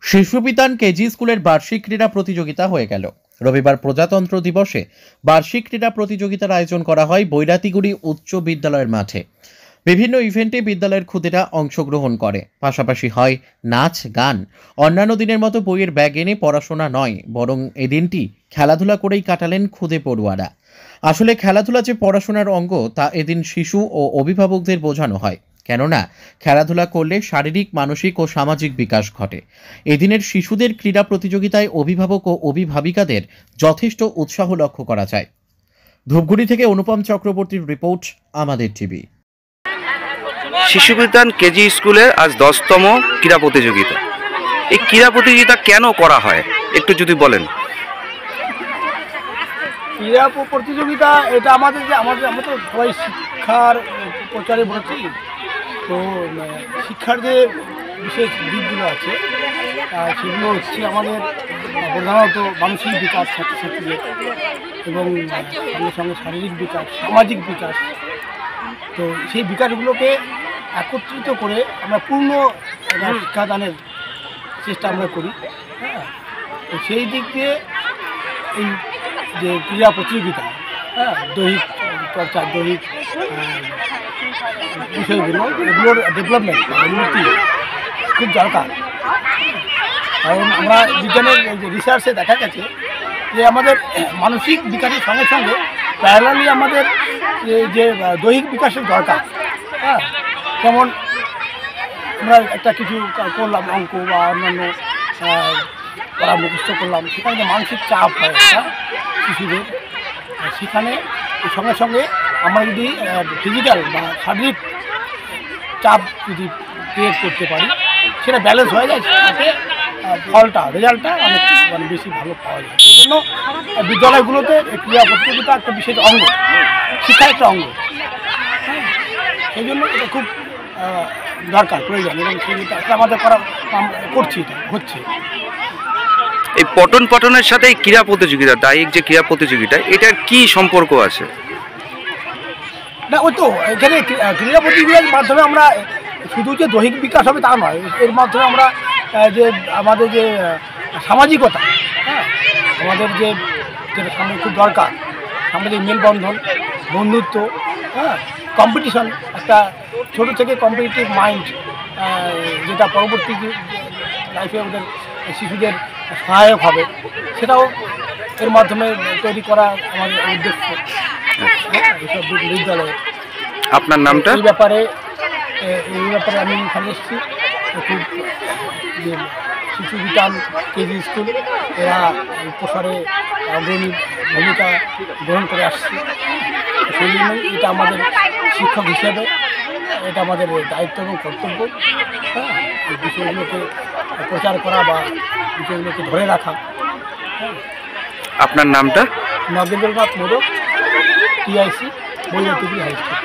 শিশুবিতান KG স্কুলের বার্ষিক ক্রীড়া প্রতিযোগিতা হয়ে গেল। রবিবার প্রজাতন্ত্র দিবসে বার্ষিক ক্রীড়া প্রতিযোগিতার আয়োজন করা হয় বৈরাতিগুড়ি উচ্চ বিদ্যালয়ের মাঠে। বিভিন্ন ইভেন্টে বিদ্যালয়ের খুদেরা অংশগ্রহণ করে, পাশাপাশি হয় নাচ গান। অন্যান্য দিনের মতো বইয়ের ব্যাগ এনে পড়াশোনা নয়, বরং এদিনটি খেলাধুলা করেই কাটালেন খুদে পড়ুয়ারা। আসলে খেলাধুলা যে পড়াশোনার অঙ্গ তা এদিন শিশু ও অভিভাবকদের বোঝানো হয়, কেননা খেলাধুলা করলে শারীরিক, মানসিক ও সামাজিক বিকাশ ঘটে। এদিনের শিশুদের ক্রীড়া প্রতিযোগিতায় অভিভাবক ও অভিভাবিকাদের যথেষ্ট উৎসাহ লক্ষ্য করা যায়। ধূপগুড়ি থেকে অনুপম চক্রবর্তীর রিপোর্ট, আমাদের টিভি। শিশুবিতান কেজি স্কুলের আজ 10তম ক্রীড়া প্রতিযোগিতা। এই ক্রীড়া প্রতিযোগিতা কেন করা হয় একটু যদি বলেন। ক্রীড়া প্রতিযোগিতা এটা আমাদের আমরা তো সবাই শিক্ষার প্রচারে বলছি, তো শিক্ষার যে বিশেষ দিকগুলো আছে সেগুলো হচ্ছে আমাদের প্রধানত মানসিক বিকাশ, ছাত্রছাত্রীদের, এবং সঙ্গে সঙ্গে শারীরিক বিকাশ, সামাজিক বিকাশ। তো সেই বিকাশগুলোকে একত্রিত করে আমরা পূর্ণ শিক্ষাদানের চেষ্টা আমরা করি। হ্যাঁ, তো সেই দিক দিয়ে এই যে ক্রীড়া প্রতিযোগিতা, দৈহিক চর্চা, দৈহিক বিষয়গুলো, এগুলোর ডেভেলপমেন্ট, উন্নতি খুব দরকার। কারণ আমরা বিজ্ঞানের রিসার্চে দেখা গেছে যে আমাদের মানসিক বিকাশের সঙ্গে সঙ্গে প্যারালালি আমাদের যে দৈহিক বিকাশের দরকার। হ্যাঁ, যেমন আমরা একটা কিছু করলাম, অঙ্ক বা অন্যান্য পড়া মুখস্থ করলাম, সেখানে যে মানসিক চাপ হয় শিশুদের, সেখানে সঙ্গে সঙ্গে আমরা যদি ফিজিক্যাল বা শারীরিক চাপ যদি ক্রিয়েট করতে পারি, সেটা ব্যালেন্স হয়ে যায়, তাতে ফলটা, রেজাল্টটা অনেক বেশি ভালো পাওয়া যায়। সেই জন্য বিদ্যালয়গুলোতে ক্রীড়া প্রতিযোগিতা একটা বিশেষ অঙ্গ, শিক্ষার একটা অঙ্গ। সেই জন্য এটা খুব দরকার, প্রয়োজন, এবং সেটা আমাদের করছি, এটা হচ্ছে। এই পঠন পাঠনের সাথে এই ক্রীড়া প্রতিযোগিতা, দায়িক যে ক্রীড়া প্রতিযোগিতা, এটার কি সম্পর্ক আছে? না, ওই তো এখানে ক্রীড়া প্রতিযোগিতার মাধ্যমে আমরা শুধু যে দৈহিক বিকাশ হবে তা নয়, এর মাধ্যমে আমরা যে আমাদের যে সামাজিকতা, হ্যাঁ, আমাদের যেটা সামনে খুব দরকার, সামাজিক মেলবন্ধন, বন্ধুত্ব, হ্যাঁ, কম্পিটিশন, একটা ছোটো থেকে কম্পিটিটিভ মাইন্ড, যেটা পরবর্তী লাইফে ওদের শিশুদের সহায়ক হবে, সেটাও এর মাধ্যমে তৈরি করা আমাদের উদ্দেশ্য এইসব বিদ্যালয়ে। আপনার নামটা? এই ব্যাপারে আমি এখানে এসেছি। খুব যে শিশুবিতান কেজি স্কুল, এরা প্রসারে অগ্রণী ভূমিকা গ্রহণ করে আসছে। সেই জন্যই এটা আমাদের শিক্ষক হিসেবে এটা আমাদের দায়িত্ব এবং কর্তব্য। হ্যাঁ, এই বিষয়গুলোকে প্রচার করা বা বিষয়গুলোকে ধরে রাখা। আপনার নামটা? Nagendranath Modak, TIC, Bairatiguri high school.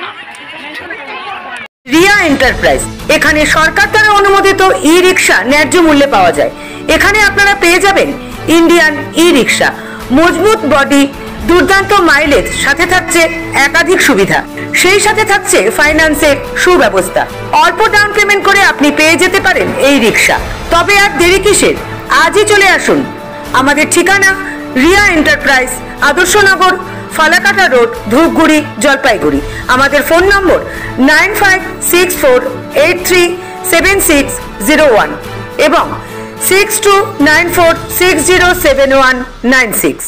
Riya enterprise, এখানে সরকার দ্বারা অনুমোদিত ই রিক্সা ন্যায্য মূল্যে পাওয়া যায়। এখানে আপনারা পেয়ে যাবেন ইন্ডিয়ান ই রিক্সা, মজবুত বডি, দুর্দান্ত মাইলেজ, সাথে থাকছে একাধিক সুবিধা, সেই সাথে থাকছে ফাইন্যান্সের সুব্যবস্থা। অল্প ডাউন পেমেন্ট করে আপনি পেয়ে যেতে পারেন এই রিক্সা। তবে আর দেরি কিসের? আজই চলে আসুন। আমাদের ঠিকানা রিয়া এন্টারপ্রাইজ, আদর্শনগর, ফালাকাটা রোড, ধূপগুড়ি, জলপাইগুড়ি। আমাদের ফোন নম্বর 9564837601 এবং 6294607196।